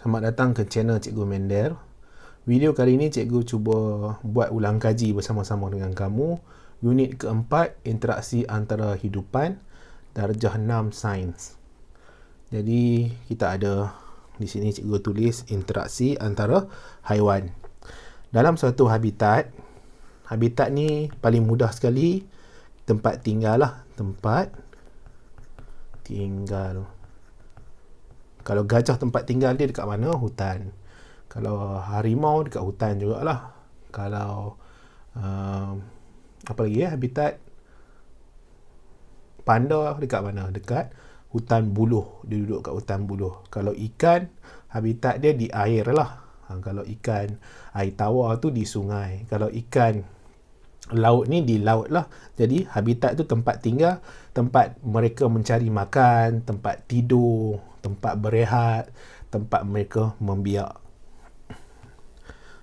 Selamat datang ke channel Cikgu Mender. Video kali ini cikgu cuba buat ulang kaji bersama-sama dengan kamu unit keempat, interaksi antara hidupan, darjah 6 sains. Jadi kita ada di sini cikgu tulis interaksi antara haiwan. Dalam suatu habitat ni paling mudah sekali tempat tinggal lah, tempat tinggal. Kalau gajah tempat tinggal dia dekat mana? Hutan. Kalau harimau dekat hutan jugalah. Kalau apa lagi habitat panda dekat mana? Dekat hutan buluh. Dia duduk kat hutan buluh. Kalau ikan, habitat dia di air lah. Kalau ikan air tawar tu di sungai. Kalau ikan laut ni di laut lah. Jadi habitat tu tempat tinggal, tempat mereka mencari makan, tempat tidur, tempat berehat, tempat mereka membiak.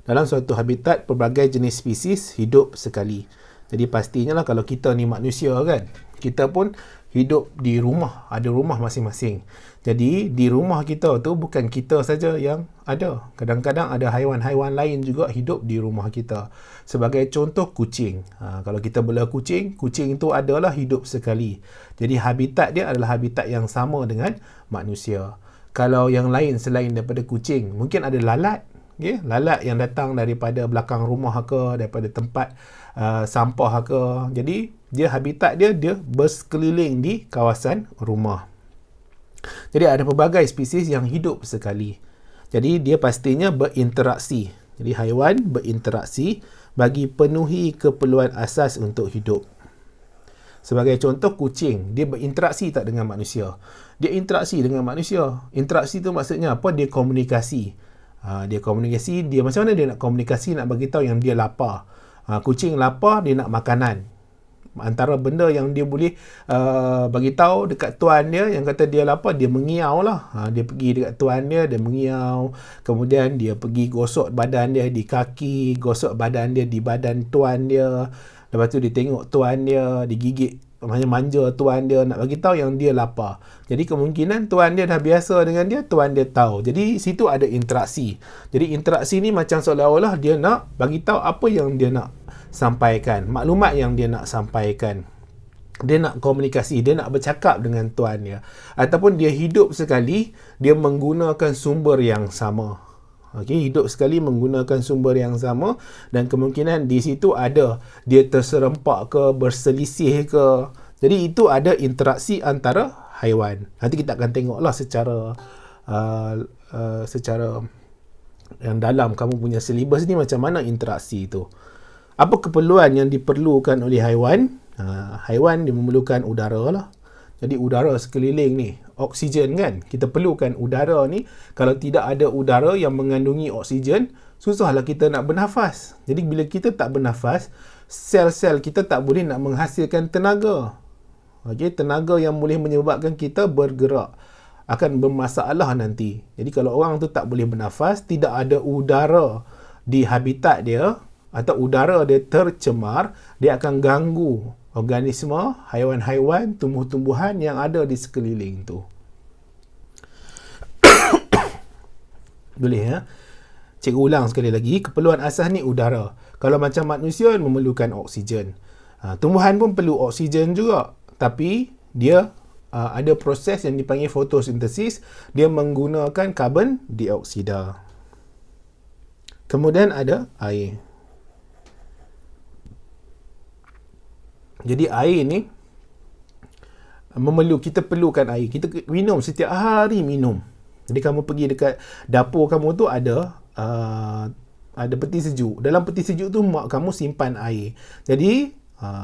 Dalam suatu habitat, pelbagai jenis spesies hidup sekali. Jadi pastinya lah kalau kita ni manusia kan, kita pun hidup di rumah, ada rumah masing-masing. Jadi di rumah kita tu bukan kita saja yang ada. Kadang-kadang ada haiwan-haiwan lain juga hidup di rumah kita. Sebagai contoh kucing. Kalau kita bela kucing, kucing tu adalah hidup sekali. Jadi habitat dia adalah habitat yang sama dengan manusia. Kalau yang lain selain daripada kucing, mungkin ada lalat. Okay? Lalat yang datang daripada belakang rumah ke, daripada tempat sampah ke. Jadi dia habitat dia bersekeliling di kawasan rumah. Jadi ada pelbagai spesies yang hidup sekali. Jadi dia pastinya berinteraksi. Jadi haiwan berinteraksi bagi penuhi keperluan asas untuk hidup. Sebagai contoh kucing, dia berinteraksi tak dengan manusia? Dia interaksi dengan manusia. Interaksi tu maksudnya apa? Dia komunikasi. Dia komunikasi, dia macam mana dia nak komunikasi, nak bagi tahu yang dia lapar. Kucing lapar, dia nak makanan. Antara benda yang dia boleh bagi tahu dekat tuan dia yang kata dia lapar, dia mengiau lah. Dia pergi dekat tuan dia, dia mengiau. Kemudian dia pergi gosok badan dia di kaki, gosok badan dia di badan tuan dia. Lepas tu dia tengok tuan dia, digigit, manja tuan dia, nak bagi tahu yang dia lapar. Jadi kemungkinan tuan dia dah biasa dengan dia, tuan dia tahu. Jadi situ ada interaksi. Jadi interaksi ni macam seolah-olah dia nak bagi tahu apa yang dia nak sampaikan, maklumat yang dia nak sampaikan. Dia nak komunikasi, dia nak bercakap dengan tuan dia. Ataupun dia hidup sekali, dia menggunakan sumber yang sama. Okey, hidup sekali menggunakan sumber yang sama dan kemungkinan di situ ada dia terserempak ke, berselisih ke. Jadi itu ada interaksi antara haiwan. Nanti kita akan tengoklah secara yang dalam kamu punya silibus ni macam mana interaksi itu. Apa keperluan yang diperlukan oleh haiwan? Haiwan dia memerlukan udara lah. Jadi udara sekeliling ni, oksigen kan? Kita perlukan udara ni. Kalau tidak ada udara yang mengandungi oksigen, susahlah kita nak bernafas. Jadi bila kita tak bernafas, sel-sel kita tak boleh nak menghasilkan tenaga. Okay? Tenaga yang boleh menyebabkan kita bergerak akan bermasalah nanti. Jadi kalau orang tu tak boleh bernafas, tidak ada udara di habitat dia, atau udara dia tercemar, dia akan ganggu organisme, haiwan-haiwan, tumbuh-tumbuhan yang ada di sekeliling tu. Boleh ya? Cikgu ulang sekali lagi, keperluan asas ni udara. Kalau macam manusia memerlukan oksigen. Tumbuhan pun perlu oksigen juga. Tapi dia ada proses yang dipanggil fotosintesis. Dia menggunakan karbon dioksida. Kemudian ada air. Jadi air ni kita perlukan air. Kita minum setiap hari minum. Jadi kamu pergi dekat dapur kamu tu ada peti sejuk. Dalam peti sejuk tu mak kamu simpan air. Jadi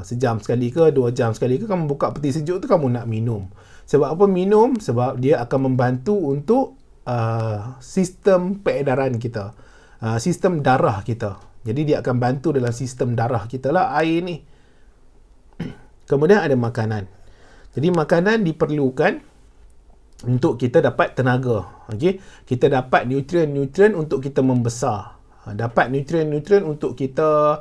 sejam sekali ke 2 jam sekali ke kamu buka peti sejuk tu, kamu nak minum. Sebab apa minum? Sebab dia akan membantu untuk sistem peredaran kita, sistem darah kita. Jadi dia akan bantu dalam sistem darah kita lah air ni. Kemudian ada makanan. Jadi makanan diperlukan untuk kita dapat tenaga. Okay? Kita dapat nutrien-nutrien untuk kita membesar. Dapat nutrien-nutrien untuk kita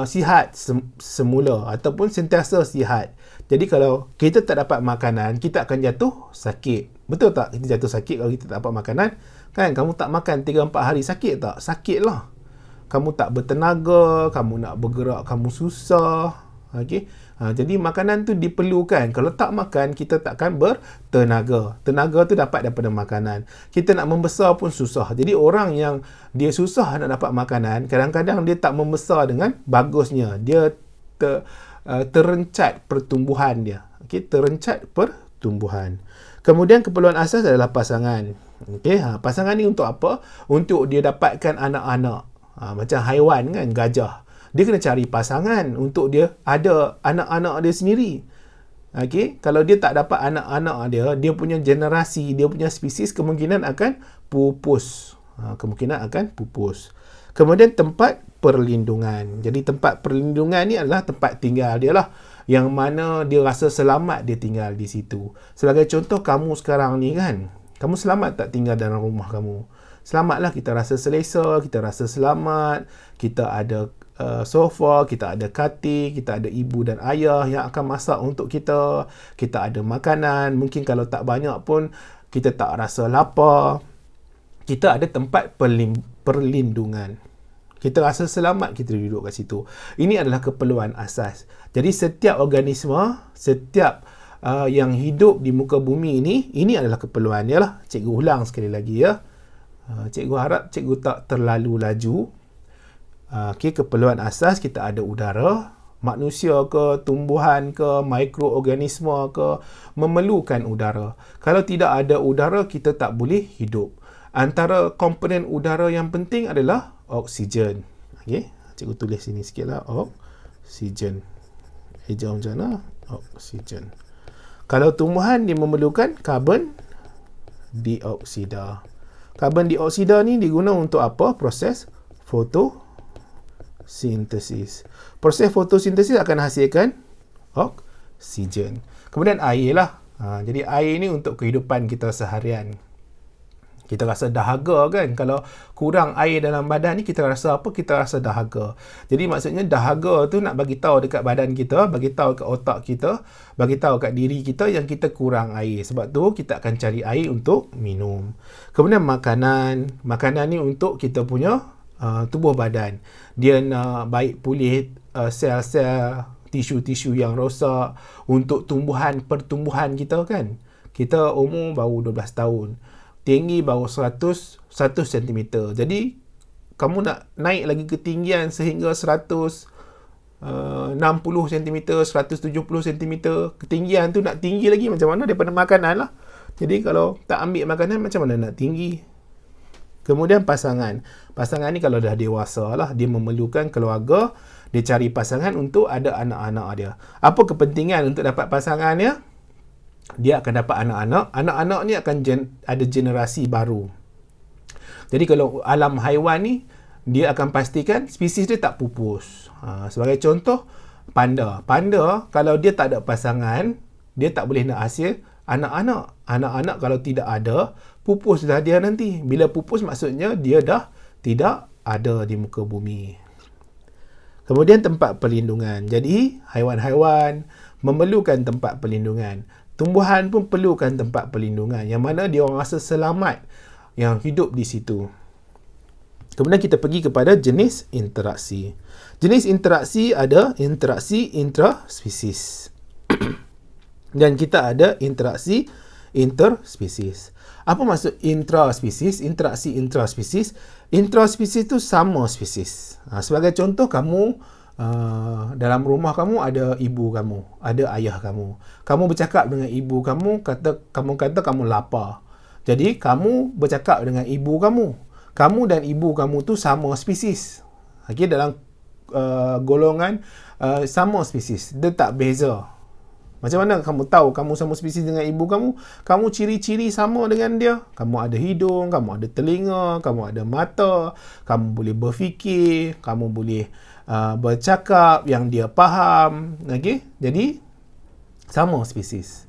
sihat semula ataupun sentiasa sihat. Jadi kalau kita tak dapat makanan, kita akan jatuh sakit. Betul tak? Kita jatuh sakit kalau kita tak dapat makanan. Kan kamu tak makan 3-4 hari, sakit tak? Sakit lah. Kamu tak bertenaga, kamu nak bergerak, kamu susah. Okey. Jadi makanan tu diperlukan. Kalau tak makan, kita takkan bertenaga. Tenaga tu dapat daripada makanan. Kita nak membesar pun susah. Jadi orang yang dia susah nak dapat makanan, kadang-kadang dia tak membesar dengan bagusnya. Dia terencat pertumbuhan dia. Okey, terencat pertumbuhan. Kemudian keperluan asas adalah pasangan. Okey, pasangan ni untuk apa? Untuk dia dapatkan anak-anak. Macam haiwan kan, gajah. Dia kena cari pasangan untuk dia ada anak-anak dia sendiri. Okey, kalau dia tak dapat anak-anak dia, dia punya generasi, dia punya spesies kemungkinan akan pupus. Kemungkinan akan pupus. Kemudian tempat perlindungan. Jadi tempat perlindungan ni adalah tempat tinggal dia lah. Yang mana dia rasa selamat dia tinggal di situ. Sebagai contoh, kamu sekarang ni kan, kamu selamat tak tinggal dalam rumah kamu? Selamatlah, kita rasa selesa, kita rasa selamat, kita ada sofa, kita ada katil, kita ada ibu dan ayah yang akan masak untuk kita, kita ada makanan, mungkin kalau tak banyak pun kita tak rasa lapar, kita ada tempat perlindungan, kita rasa selamat kita duduk kat situ. Ini adalah keperluan asas. Jadi setiap organisme, setiap yang hidup di muka bumi ini adalah keperluan dia lah. Cikgu ulang sekali lagi ya. Cikgu harap cikgu tak terlalu laju. Okay, keperluan asas kita ada udara, manusia ke, tumbuhan ke, mikroorganisme ke, memerlukan udara. Kalau tidak ada udara, kita tak boleh hidup. Antara komponen udara yang penting adalah oksigen. Okay, cikgu tulis sini sikit lah, oksigen. Hijau macam mana? Oksigen. Kalau tumbuhan, dia memerlukan karbon dioksida. Karbon dioksida ni diguna untuk apa? Proses fotosintesis. Proses fotosintesis akan hasilkan oksigen. Kemudian air lah. Jadi air ni untuk kehidupan kita seharian. Kita rasa dahaga kan? Kalau kurang air dalam badan ni, kita rasa apa? Kita rasa dahaga. Jadi maksudnya dahaga tu nak bagi tahu dekat badan kita, bagi tahu kat otak kita, bagi tahu kat diri kita yang kita kurang air. Sebab tu kita akan cari air untuk minum. Kemudian makanan. Makanan ni untuk kita punya tubuh badan. Dia nak baik pulih sel-sel, tisu-tisu yang rosak untuk pertumbuhan kita kan. Kita umur baru 12 tahun. Tinggi baru 1 cm. Jadi kamu nak naik lagi ketinggian sehingga 160 cm, 170 cm. Ketinggian tu nak tinggi lagi macam mana? Daripada makanan lah. Jadi kalau tak ambil makanan, macam mana nak tinggi? Kemudian pasangan. Pasangan ni kalau dah dewasa lah, dia memerlukan keluarga, dia cari pasangan untuk ada anak-anak dia. Apa kepentingan untuk dapat pasangan dia? Dia akan dapat anak-anak. Anak-anak ni akan ada generasi baru. Jadi kalau alam haiwan ni, dia akan pastikan spesies dia tak pupus. Sebagai contoh, panda. Panda, kalau dia tak ada pasangan, dia tak boleh nak hasil anak-anak. Anak-anak kalau tidak ada, pupuslah dia nanti. Bila pupus maksudnya dia dah tidak ada di muka bumi. Kemudian tempat perlindungan. Jadi, haiwan-haiwan memerlukan tempat perlindungan. Tumbuhan pun perlukan tempat perlindungan yang mana dia orang rasa selamat yang hidup di situ. Kemudian kita pergi kepada jenis interaksi. Jenis interaksi ada interaksi intraspesies. Dan kita ada interaksi interspesies. Apa maksud intraspesies? Interaksi intraspesies. Intraspesies itu sama spesies. Sebagai contoh, kamu dalam rumah kamu ada ibu kamu, ada ayah kamu. Kamu bercakap dengan ibu kamu, kamu kata kamu lapar. Jadi kamu bercakap dengan ibu kamu. Kamu dan ibu kamu tu sama spesies. Okay, dalam golongan sama spesies. Dia tak beza. Macam mana kamu tahu kamu sama spesies dengan ibu kamu? Kamu ciri-ciri sama dengan dia. Kamu ada hidung, kamu ada telinga, kamu ada mata, kamu boleh berfikir, kamu boleh bercakap yang dia faham. Okay? Jadi sama spesies.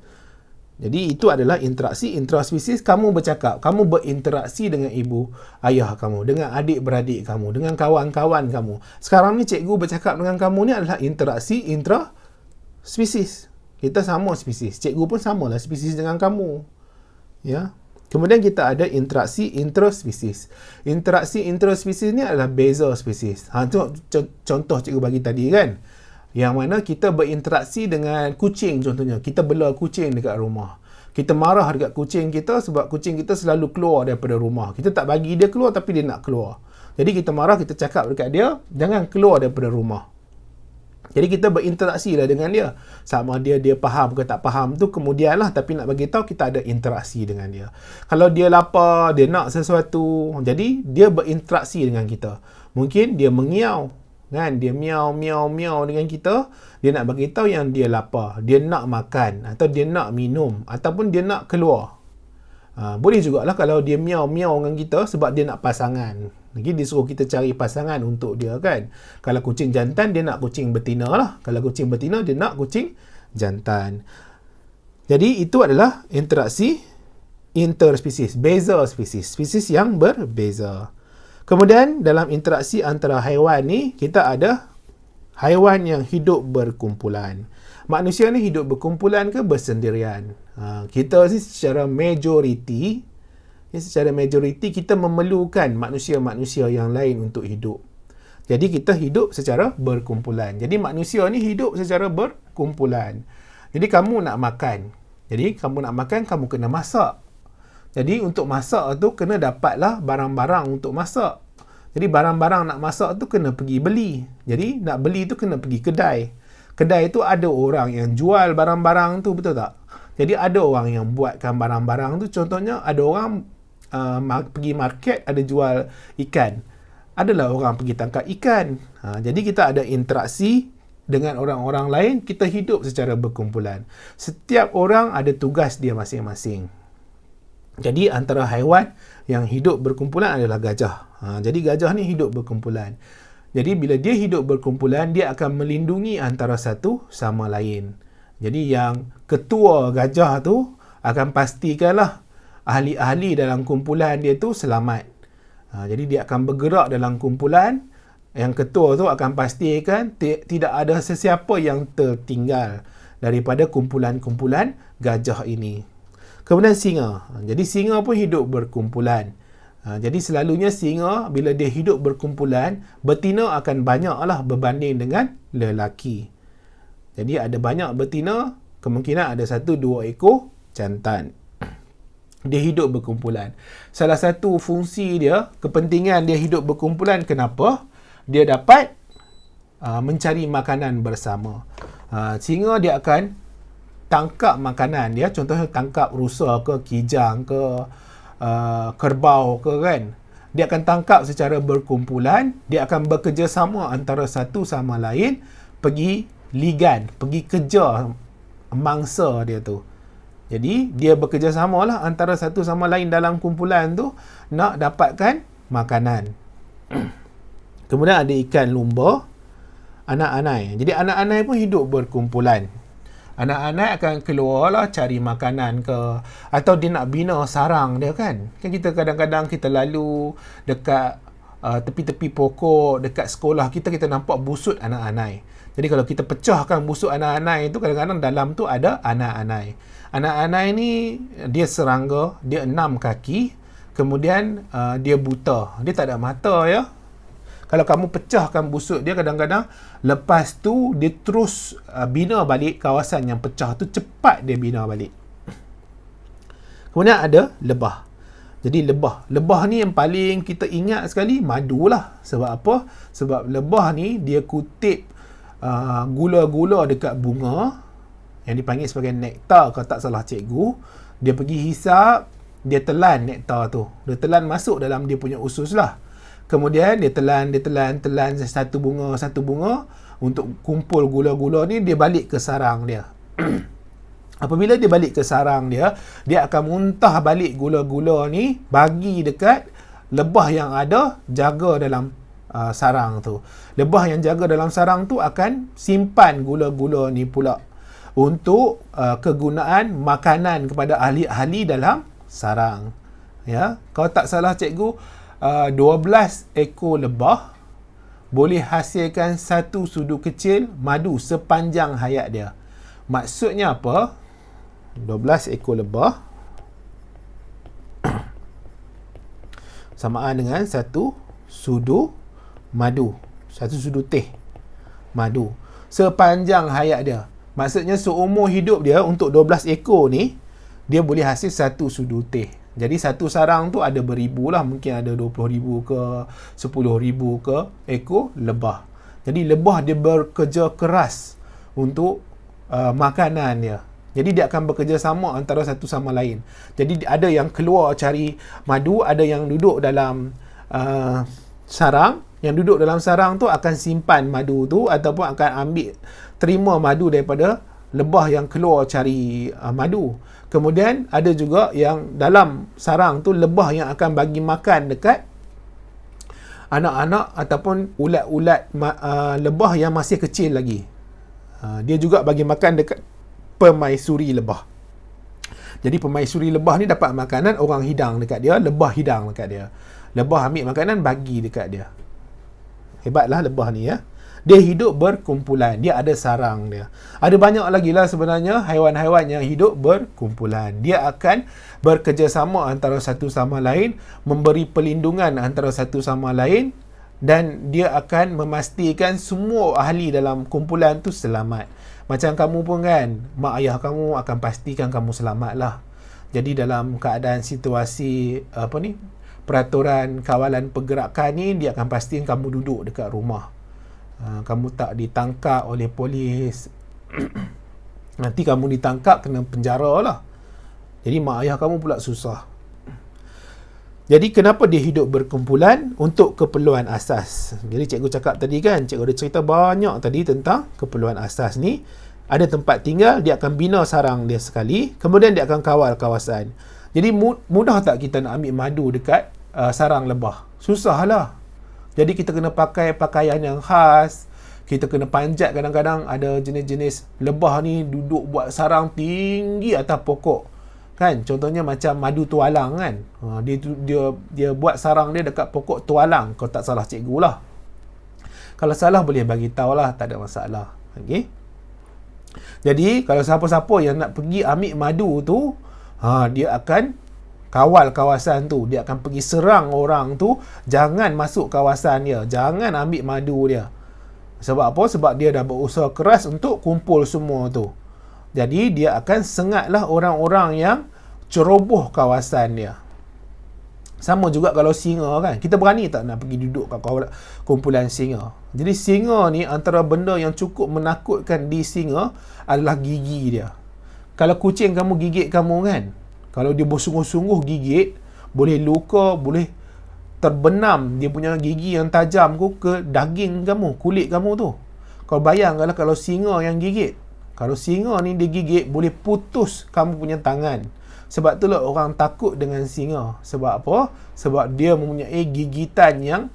Jadi itu adalah interaksi intraspesies. Kamu bercakap, kamu berinteraksi dengan ibu ayah kamu, dengan adik-beradik kamu, dengan kawan-kawan kamu. Sekarang ni cikgu bercakap dengan kamu ni adalah interaksi intraspesies. Kita sama spesies. Cikgu pun samalah spesies dengan kamu. Ya. Kemudian kita ada interaksi intraspesies. Interaksi intraspesies ni adalah beza spesies. Contoh cikgu bagi tadi kan. Yang mana kita berinteraksi dengan kucing contohnya. Kita bela kucing dekat rumah. Kita marah dekat kucing kita sebab kucing kita selalu keluar daripada rumah. Kita tak bagi dia keluar tapi dia nak keluar. Jadi kita marah, kita cakap dekat dia, jangan keluar daripada rumah. Jadi kita berinteraksi lah dengan dia. Sama dia faham ke tak faham tu kemudian lah. Tapi nak bagi tahu kita ada interaksi dengan dia. Kalau dia lapar, dia nak sesuatu. Jadi dia berinteraksi dengan kita. Mungkin dia mengiau. Kan? Dia miau dengan kita. Dia nak bagi tahu yang dia lapar. Dia nak makan. Atau dia nak minum. Ataupun dia nak keluar. Boleh jugalah kalau dia miau dengan kita sebab dia nak pasangan. Lagi dia suruh kita cari pasangan untuk dia kan. Kalau kucing jantan, dia nak kucing betina lah. Kalau kucing betina, dia nak kucing jantan. Jadi itu adalah interaksi interspesies. Beza spesies. Spesies yang berbeza. Kemudian dalam interaksi antara haiwan ni, kita ada haiwan yang hidup berkumpulan. Manusia ni hidup berkumpulan ke bersendirian? Kita sih secara majoriti kita memerlukan manusia-manusia yang lain untuk hidup. Jadi kita hidup secara berkumpulan. Jadi manusia ni hidup secara berkumpulan. Jadi kamu nak makan. Kamu kena masak. Jadi untuk masak tu kena dapatlah barang-barang untuk masak. Jadi barang-barang nak masak tu kena pergi beli. Jadi nak beli tu kena pergi kedai. Kedai tu ada orang yang jual barang-barang tu, betul tak? Jadi ada orang yang buatkan barang-barang tu. Contohnya ada orang pergi market ada jual ikan. Adalah orang pergi tangkap ikan. Jadi kita ada interaksi dengan orang-orang lain. Kita hidup secara berkumpulan. Setiap orang ada tugas dia masing-masing. Jadi antara haiwan yang hidup berkumpulan adalah gajah. Jadi gajah ni hidup berkumpulan. Jadi bila dia hidup berkumpulan, dia akan melindungi antara satu sama lain. Jadi yang ketua gajah tu akan pastikanlah ahli-ahli dalam kumpulan dia tu selamat. Jadi dia akan bergerak dalam kumpulan. Yang ketua tu akan pastikan tidak ada sesiapa yang tertinggal daripada kumpulan-kumpulan gajah ini. Kemudian singa. Jadi singa pun hidup berkumpulan. Jadi selalunya singa bila dia hidup berkumpulan, betina akan banyaklah berbanding dengan lelaki. Jadi ada banyak betina, kemungkinan ada 1-2 ekor jantan. Dia hidup berkumpulan. Salah satu fungsi dia, kepentingan dia hidup berkumpulan, kenapa? Dia dapat mencari makanan bersama. Singa dia akan tangkap makanan dia, contohnya tangkap rusa ke, kijang ke, kerbau ke kan. Dia akan tangkap secara berkumpulan, dia akan bekerjasama antara satu sama lain, pergi ligan, pergi kejar mangsa dia tu. Jadi dia bekerjasama lah antara satu sama lain dalam kumpulan tu nak dapatkan makanan. Kemudian ada ikan lumba, anak-anai. Jadi anak-anai pun hidup berkumpulan. Anak-anak akan keluar lah cari makanan ke, atau dia nak bina sarang dia kan. Kan kita kadang-kadang kita lalu dekat tepi-tepi pokok, dekat sekolah kita nampak busut anak-anai. Jadi kalau kita pecahkan busuk anak-anai itu, kadang-kadang dalam tu ada anak-anai. Anak-anai ni dia serangga, dia 6 kaki, kemudian dia buta. Dia tak ada mata ya. Kalau kamu pecahkan busuk dia, kadang-kadang lepas tu dia terus bina balik kawasan yang pecah tu, cepat dia bina balik. Kemudian ada lebah. Jadi lebah ni yang paling kita ingat sekali, madu lah. Sebab apa? Sebab lebah ni dia kutip gula-gula dekat bunga yang dipanggil sebagai nektar kalau tak salah cikgu. Dia pergi hisap, dia telan nektar tu. Dia telan masuk dalam dia punya usus lah. Kemudian dia telan satu bunga untuk kumpul gula-gula ni, dia balik ke sarang dia. Apabila dia balik ke sarang dia, dia akan muntah balik gula-gula ni bagi dekat lebah yang ada jaga dalam sarang tu. Lebah yang jaga dalam sarang tu akan simpan gula-gula ni pula untuk kegunaan makanan kepada ahli-ahli dalam sarang. Ya, kalau tak salah cikgu, 12 ekor lebah boleh hasilkan satu sudu kecil madu sepanjang hayat dia. Maksudnya apa? 12 ekor lebah samaan dengan 1 sudu madu, 1 sudu teh madu sepanjang hayat dia. Maksudnya seumur hidup dia untuk 12 ekor ni, dia boleh hasil 1 sudu teh. Jadi satu sarang tu ada beribu lah, mungkin ada 20,000 ke 10,000 ke ekor lebah. Jadi lebah dia bekerja keras untuk makanan dia. Jadi dia akan bekerja sama antara satu sama lain. Jadi ada yang keluar cari madu, ada yang duduk dalam sarang. Yang duduk dalam sarang tu akan simpan madu tu ataupun akan terima madu daripada lebah yang keluar cari madu. Kemudian ada juga yang dalam sarang tu lebah yang akan bagi makan dekat anak-anak ataupun ulat-ulat lebah yang masih kecil lagi. Dia juga bagi makan dekat pemaisuri lebah. Jadi pemaisuri lebah ni dapat makanan, orang hidang dekat dia, lebah hidang dekat dia. Lebah ambil makanan, bagi dekat dia. Hebatlah lebah ni ya. Dia hidup berkumpulan, dia ada sarang dia. Ada banyak lagi lah sebenarnya haiwan-haiwan yang hidup berkumpulan. Dia akan bekerjasama antara satu sama lain, memberi perlindungan antara satu sama lain, dan dia akan memastikan semua ahli dalam kumpulan tu selamat. Macam kamu pun kan, mak ayah kamu akan pastikan kamu selamat lah. Jadi dalam keadaan situasi peraturan kawalan pergerakan ni, dia akan pastikan kamu duduk dekat rumah. Kamu tak ditangkap oleh polis. Nanti kamu ditangkap, kena penjara lah. Jadi mak ayah kamu pula susah. Jadi kenapa dia hidup berkumpulan? Untuk keperluan asas. Jadi cikgu cakap tadi kan, cikgu ada cerita banyak tadi tentang keperluan asas ni. Ada tempat tinggal, dia akan bina sarang dia sekali, kemudian dia akan kawal kawasan. Jadi mudah tak kita nak ambil madu dekat sarang lebah? Susah lah. Jadi kita kena pakai pakaian yang khas. Kita kena panjat, kadang-kadang ada jenis-jenis lebah ni duduk buat sarang tinggi atas pokok. Kan, contohnya macam madu tualang kan. Dia buat sarang dia dekat pokok tualang. Kalau tak salah cikgu lah. Kalau salah boleh bagi tahu lah, tak ada masalah. Okey. Jadi kalau siapa-siapa yang nak pergi ambil madu tu, dia akan kawal kawasan tu. Dia akan pergi serang orang tu, jangan masuk kawasan dia, jangan ambil madu dia. Sebab apa? Sebab dia dah berusaha keras untuk kumpul semua tu. Jadi dia akan sengatlah orang-orang yang ceroboh kawasan dia. Sama juga kalau singa kan. Kita berani tak nak pergi duduk kat kumpulan singa? Jadi singa ni antara benda yang cukup menakutkan di singa adalah gigi dia. Kalau kucing kamu gigit kamu kan, kalau dia bersungguh-sungguh gigit, boleh luka, boleh terbenam dia punya gigi yang tajam ke daging kamu, kulit kamu tu. Kau bayangkanlah kalau singa yang gigit. Kalau singa ni dia gigit, boleh putus kamu punya tangan. Sebab itulah orang takut dengan singa. Sebab apa? Sebab dia mempunyai gigitan yang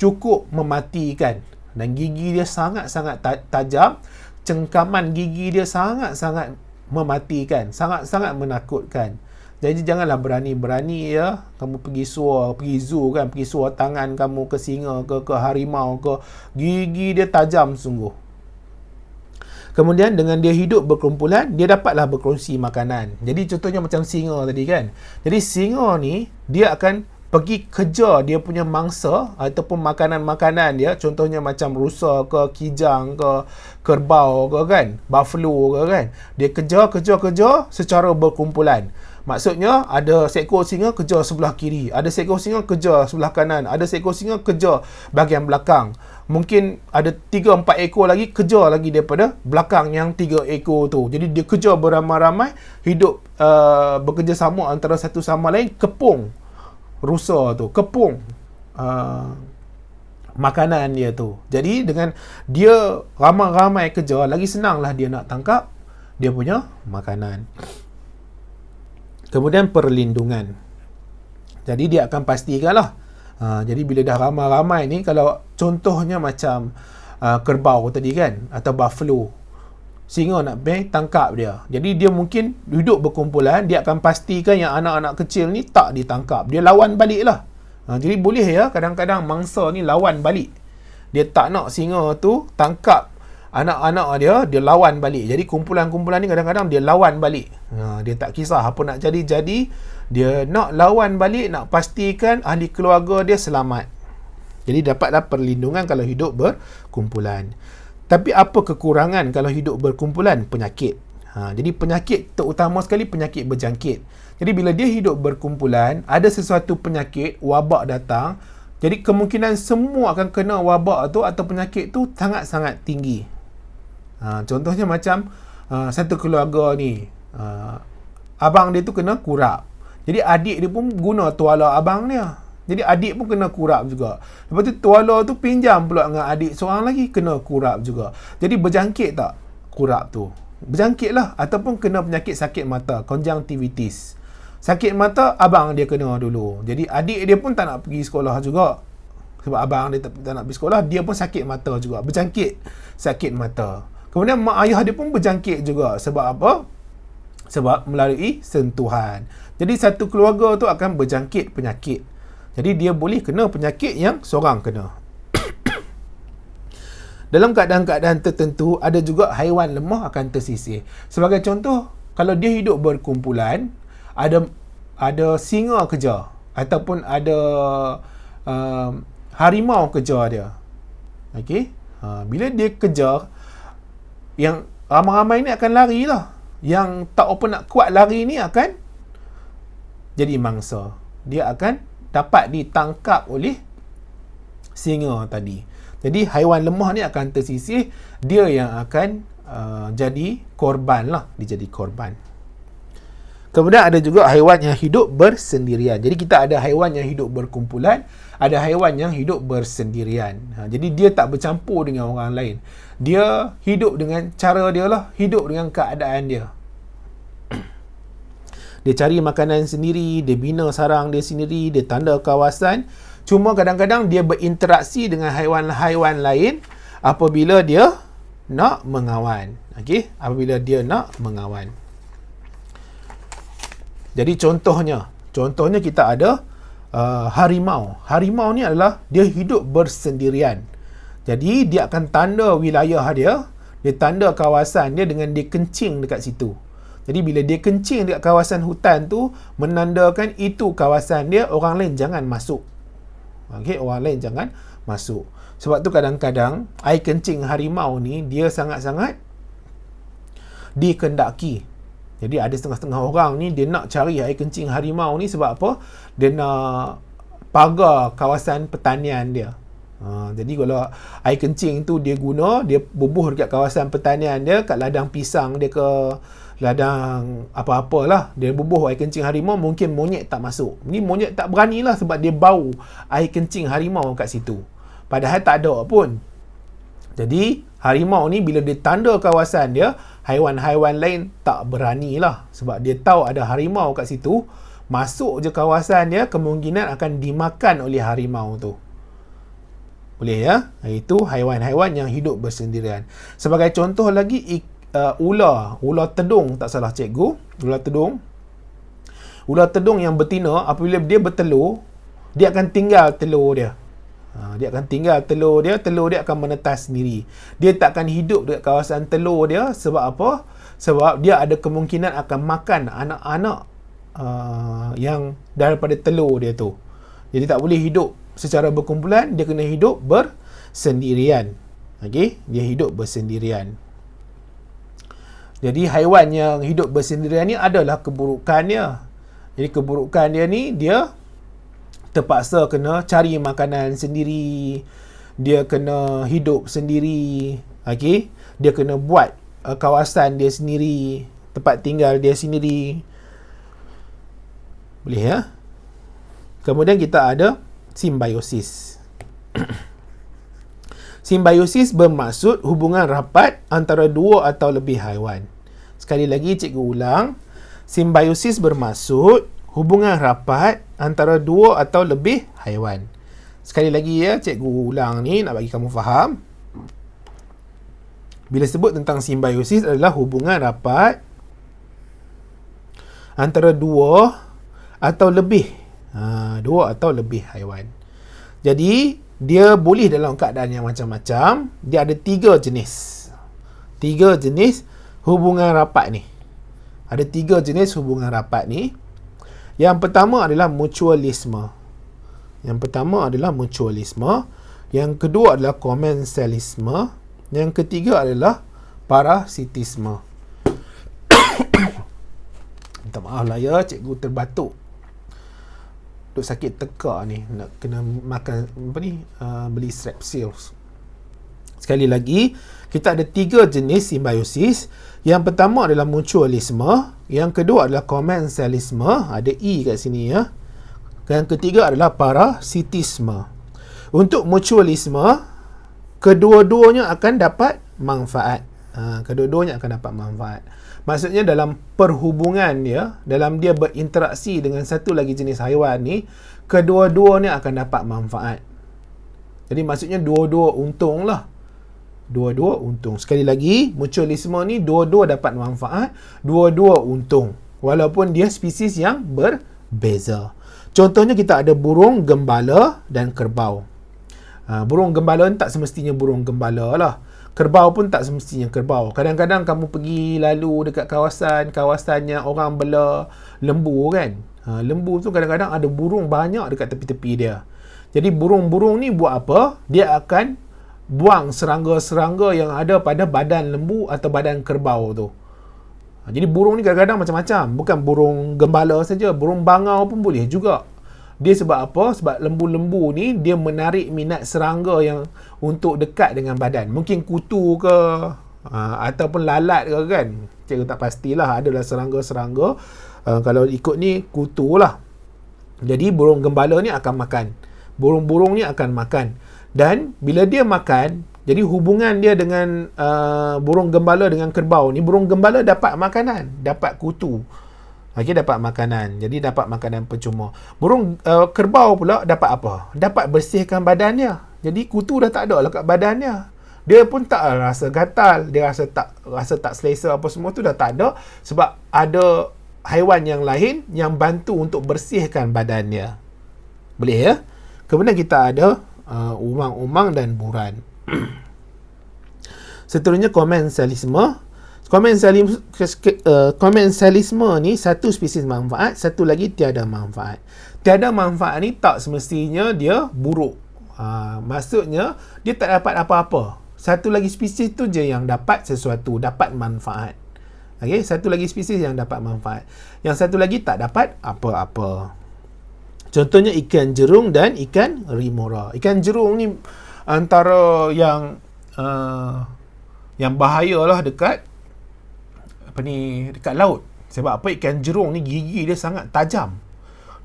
cukup mematikan. Dan gigi dia sangat-sangat tajam. Cengkaman gigi dia sangat-sangat mematikan. Sangat-sangat menakutkan. Jadi janganlah berani-berani ya. Kamu pergi zoo kan. Pergi suar tangan kamu ke singa ke harimau ke. Gigi dia tajam sungguh. Kemudian dengan dia hidup berkumpulan, dia dapatlah berkongsi makanan. Jadi contohnya macam singa tadi kan. Jadi singa ni, dia akan pergi kejar dia punya mangsa ataupun makanan-makanan dia. Contohnya macam rusa ke, kijang ke, kerbau ke kan, buffalo ke kan. Dia kejar secara berkumpulan. Maksudnya ada seekor singa kejar sebelah kiri, ada seekor singa kejar sebelah kanan, ada seekor singa kejar bahagian belakang. Mungkin ada 3-4 ekor lagi kejar lagi daripada belakang yang 3 ekor tu. Jadi dia kejar beramai-ramai, hidup bekerjasama antara satu sama lain, kepung rusa tu, kepung makanan dia tu. Jadi dengan dia ramai-ramai kejar, lagi senanglah dia nak tangkap dia punya makanan. Kemudian perlindungan. Jadi dia akan pastikan lah. Jadi bila dah ramai-ramai ni, kalau contohnya macam kerbau tadi kan, atau buffalo, singa nak pergi tangkap dia. Jadi dia mungkin duduk berkumpulan, dia akan pastikan yang anak-anak kecil ni tak ditangkap. Dia lawan balik lah. Jadi boleh ya, kadang-kadang mangsa ni lawan balik. Dia tak nak singa tu tangkap anak-anak dia lawan balik. Jadi kumpulan-kumpulan ni kadang-kadang dia lawan balik. Dia tak kisah apa nak jadi, dia nak lawan balik, nak pastikan ahli keluarga dia selamat. Jadi dapatlah perlindungan kalau hidup berkumpulan. Tapi apa kekurangan kalau hidup berkumpulan? Penyakit. Jadi penyakit terutama sekali penyakit berjangkit. Jadi bila dia hidup berkumpulan, ada sesuatu penyakit, wabak datang, jadi kemungkinan semua akan kena wabak tu atau penyakit tu sangat-sangat tinggi. Contohnya macam satu keluarga ni, abang dia tu kena kurap. Jadi adik dia pun guna tuala abang dia. Jadi adik pun kena kurap juga. Lepas tu tuala tu pinjam pula dengan adik seorang lagi, kena kurap juga. Jadi berjangkit tak kurap tu? Berjangkit lah. Ataupun kena penyakit sakit mata, konjungtivitis. Sakit mata, abang dia kena dulu. Jadi adik dia pun tak nak pergi sekolah juga. Sebab abang dia tak nak pergi sekolah, dia pun sakit mata juga. Berjangkit sakit mata. Kemudian mak ayah dia pun berjangkit juga. Sebab apa? Sebab melalui sentuhan. Jadi satu keluarga tu akan berjangkit penyakit. Jadi dia boleh kena penyakit yang seorang kena. Dalam keadaan-keadaan tertentu, ada juga haiwan lemah akan tersisih. Sebagai contoh, kalau dia hidup berkumpulan, ada singa kejar ataupun ada harimau kejar dia. Okey? Bila dia kejar, yang ramai-ramai ni akan lari lah. Yang tak apa nak kuat lari ni akan jadi mangsa. Dia akan dapat ditangkap oleh singa tadi. Jadi haiwan lemah ni akan tersisih, dia yang akan jadi korban lah, dia jadi korban. Kemudian ada juga haiwan yang hidup bersendirian. Jadi kita ada haiwan yang hidup berkumpulan, ada haiwan yang hidup bersendirian. Jadi dia tak bercampur dengan orang lain. Dia hidup dengan cara dia lah, hidup dengan keadaan dia. Dia cari makanan sendiri, dia bina sarang dia sendiri, dia tanda kawasan. Cuma kadang-kadang dia berinteraksi dengan haiwan-haiwan lain apabila dia nak mengawan. Okey, apabila dia nak mengawan. Jadi contohnya kita ada harimau. Harimau ni adalah dia hidup bersendirian. Jadi dia akan tanda wilayah dia tanda kawasan dia dengan dia kencing dekat situ. Jadi bila dia kencing dekat kawasan hutan tu, menandakan itu kawasan dia, orang lain jangan masuk. Okey, orang lain jangan masuk. Sebab tu kadang-kadang air kencing harimau ni dia sangat-sangat dikendaki. Jadi ada setengah-setengah orang ni dia nak cari air kencing harimau ni sebab apa? Dia nak pagar kawasan pertanian dia. Jadi kalau air kencing tu dia guna, dia bubuh dekat kawasan pertanian dia, kat ladang pisang dia ke ladang apa-apalah, dia bubuh air kencing harimau, mungkin monyet tak masuk. Ni monyet tak beranilah sebab dia bau air kencing harimau kat situ. Padahal tak ada pun. Jadi harimau ni bila dia tanda kawasan dia, haiwan-haiwan lain tak beranilah sebab dia tahu ada harimau kat situ. Masuk je kawasan dia, kemungkinan akan dimakan oleh harimau tu. Boleh ya? Itu haiwan-haiwan yang hidup bersendirian. Sebagai contoh lagi, ular tedung, tak salah cikgu, ular tedung yang betina, apabila dia bertelur, dia akan tinggal telur dia. Dia akan tinggal telur dia akan menetas sendiri. Dia tak akan hidup dekat kawasan telur dia. Sebab apa? Sebab dia ada kemungkinan akan makan anak-anak yang daripada telur dia tu. Jadi tak boleh hidup secara berkumpulan, dia kena hidup bersendirian. Okey, dia hidup bersendirian. Jadi haiwan yang hidup bersendirian ni adalah keburukannya. Jadi keburukan dia ni, dia terpaksa kena cari makanan sendiri, dia kena hidup sendiri, okey, dia kena buat kawasan dia sendiri, tempat tinggal dia sendiri. Boleh ya? Kemudian kita ada simbiosis. Simbiosis bermaksud hubungan rapat antara dua atau lebih haiwan. Sekali lagi cikgu ulang. Simbiosis bermaksud hubungan rapat antara dua atau lebih haiwan. Sekali lagi ya, cikgu ulang ni nak bagi kamu faham. Bila sebut tentang simbiosis adalah hubungan rapat antara dua atau lebih haiwan. Jadi dia boleh dalam keadaan yang macam-macam. Dia ada 3 jenis. Tiga jenis hubungan rapat ni. Ada tiga jenis hubungan rapat ni. Yang pertama adalah mutualisme. Yang kedua adalah komensalisme. Yang ketiga adalah parasitisme. Minta maaf lah ya, cikgu terbatuk. Duk sakit tekak ni, nak kena makan beli strepsils. Sekali lagi, kita ada tiga jenis simbiosis. Yang pertama adalah mutualisme, yang kedua adalah komensalisme, ada E kat sini ya. Yang ketiga adalah parasitisme. Untuk mutualisme, kedua-duanya akan dapat manfaat. Maksudnya dalam perhubungan dia, dalam dia berinteraksi dengan satu lagi jenis haiwan ni, kedua-duanya akan dapat manfaat. Jadi maksudnya dua-dua untung lah. Dua-dua untung. Sekali lagi, mutualisme ni dua-dua dapat manfaat, dua-dua untung. Walaupun dia spesies yang berbeza. Contohnya kita ada burung gembala dan kerbau. Burung gembala tak semestinya burung gembala lah. Kerbau pun tak semestinya kerbau. Kadang-kadang kamu pergi lalu dekat kawasannya orang bela lembu kan. Lembu tu kadang-kadang ada burung banyak dekat tepi-tepi dia. Jadi burung-burung ni buat apa? Dia akan buang serangga-serangga yang ada pada badan lembu atau badan kerbau tu. Jadi burung ni kadang-kadang macam-macam. Bukan burung gembala saja, burung bangau pun boleh juga. Dia sebab apa? Sebab lembu-lembu ni dia menarik minat serangga yang untuk dekat dengan badan. Mungkin kutu ke ataupun lalat ke kan. Cikgu tak pastilah. Adalah serangga-serangga. Kalau ikut ni kutu lah. Jadi burung gembala ni akan makan. Burung-burung ni akan makan. Dan bila dia makan, jadi hubungan dia dengan burung gembala dengan kerbau ni, burung gembala dapat makanan, dapat kutu. Dapat makanan. Jadi dapat makanan percuma. Burung kerbau pula dapat apa? Dapat bersihkan badannya. Jadi kutu dah tak ada lah kat badannya. Dia pun tak rasa gatal, dia rasa tak selesa apa semua tu dah tak ada sebab ada haiwan yang lain yang bantu untuk bersihkan badannya. Boleh ya? Kemudian kita ada umang-umang dan buran. Seterusnya komensalisme. Komensalisme ni satu spesies manfaat, satu lagi tiada manfaat. Tiada manfaat ni tak semestinya dia buruk. Maksudnya dia tak dapat apa-apa. Satu lagi spesies tu je yang dapat sesuatu, dapat manfaat. Okey, satu lagi spesies yang dapat manfaat. Yang satu lagi tak dapat apa-apa. Contohnya ikan jerung dan ikan remora. Ikan jerung ni antara yang bahayalah dekat dekat laut. Sebab apa? Ikan jerung ni gigi dia sangat tajam.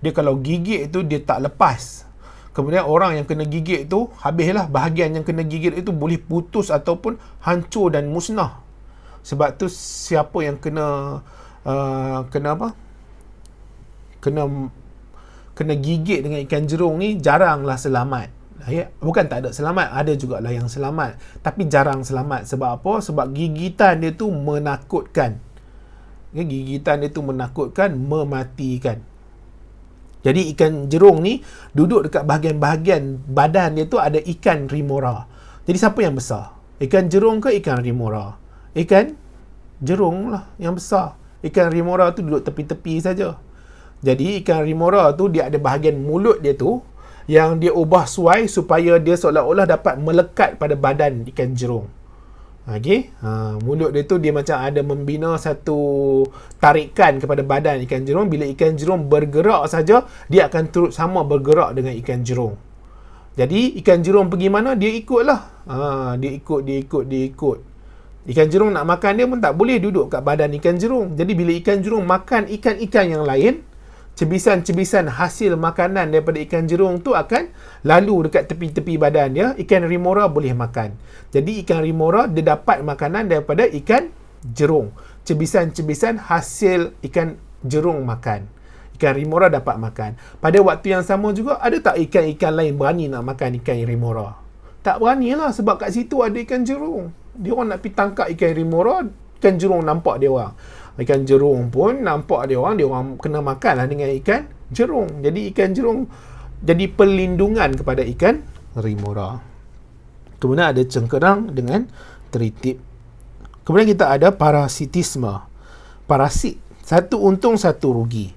Dia kalau gigit tu dia tak lepas. Kemudian orang yang kena gigit tu, habislah bahagian yang kena gigit itu boleh putus ataupun hancur dan musnah. Sebab tu siapa yang kena gigit dengan ikan jerung ni jaranglah selamat. Bukan tak ada selamat, ada jugalah yang selamat, tapi jarang selamat. Sebab apa? Sebab gigitan dia tu menakutkan. Gigitan dia tu menakutkan, mematikan. Jadi ikan jerung ni duduk dekat bahagian-bahagian badan dia tu ada ikan remora. Jadi siapa yang besar? Ikan jerung ke ikan remora? Ikan jerung lah yang besar. Ikan remora tu duduk tepi-tepi saja. Jadi ikan remora tu dia ada bahagian mulut dia tu yang dia ubah suai supaya dia seolah-olah dapat melekat pada badan ikan jerung. Mulut dia tu dia macam ada membina satu tarikan kepada badan ikan jerung. Bila ikan jerung bergerak saja, dia akan turut sama bergerak dengan ikan jerung. Jadi ikan jerung pergi mana, dia ikutlah. Dia ikut. Ikan jerung nak makan dia pun tak boleh duduk kat badan ikan jerung. Jadi bila ikan jerung makan ikan-ikan yang lain, cebisan-cebisan hasil makanan daripada ikan jerung tu akan lalu dekat tepi-tepi badan dia. Ikan remora boleh makan. Jadi ikan remora dia dapat makanan daripada ikan jerung. Cebisan-cebisan hasil ikan jerung makan. Ikan remora dapat makan. Pada waktu yang sama juga, ada tak ikan-ikan lain berani nak makan ikan remora? Tak berani lah sebab kat situ ada ikan jerung. Dia orang nak pergi tangkap ikan remora, ikan jerung nampak dia orang. Ikan jerung pun nampak dia orang kena makan lah dengan ikan jerung. Jadi ikan jerung jadi perlindungan kepada ikan remora. Kemudian ada cengkerang dengan teritip. Kemudian kita ada parasitisme. Parasit, satu untung satu rugi.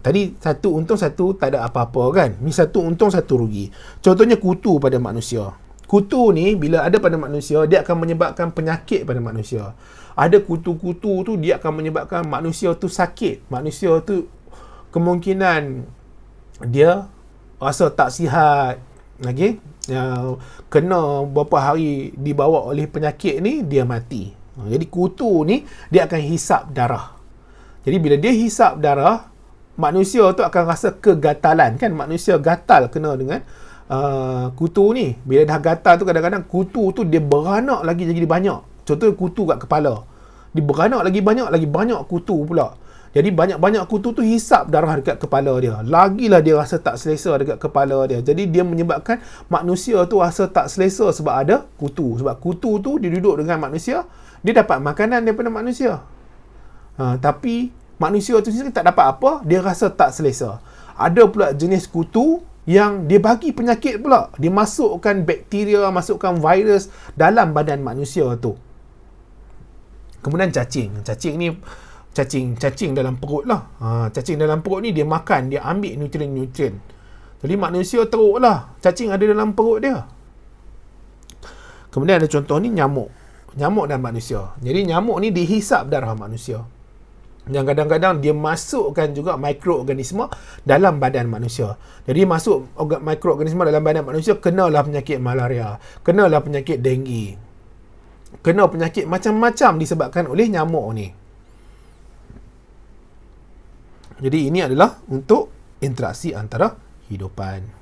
Tadi satu untung satu tak ada apa-apa kan. Ni satu untung satu rugi. Contohnya kutu pada manusia. Kutu ni bila ada pada manusia, dia akan menyebabkan penyakit pada manusia. Ada kutu-kutu tu dia akan menyebabkan manusia tu sakit. Manusia tu kemungkinan dia rasa tak sihat. Okay? Kena beberapa hari dibawa oleh penyakit ni, dia mati. Jadi kutu ni dia akan hisap darah. Jadi bila dia hisap darah, manusia tu akan rasa kegatalan kan. Manusia gatal kena dengan kutu ni. Bila dah gatal tu, kadang-kadang kutu tu dia beranak lagi jadi banyak. Contoh kutu kat kepala, dia beranak lagi banyak kutu pula. Jadi banyak-banyak kutu tu hisap darah dekat kepala dia. Lagilah dia rasa tak selesa dekat kepala dia. Jadi dia menyebabkan manusia tu rasa tak selesa sebab ada kutu. Sebab kutu tu dia duduk dengan manusia, dia dapat makanan daripada manusia. Tapi manusia tu sendiri tak dapat apa, dia rasa tak selesa. Ada pula jenis kutu yang dia bagi penyakit pula. Dia masukkan bakteria, masukkan virus dalam badan manusia tu. Kemudian cacing. Cacing ni cacing dalam perut lah. Cacing dalam perut ni dia makan, dia ambil nutrien-nutrien. Jadi manusia teruk lah cacing ada dalam perut dia. Kemudian ada contoh ni nyamuk. Nyamuk dan manusia. Jadi nyamuk ni dihisap darah manusia. Yang kadang-kadang dia masukkan juga mikroorganisme dalam badan manusia. Jadi masuk mikroorganisme dalam badan manusia, kenalah penyakit malaria, kenalah penyakit denggi, kena penyakit macam-macam disebabkan oleh nyamuk ni. Jadi ini adalah untuk interaksi antara hidupan.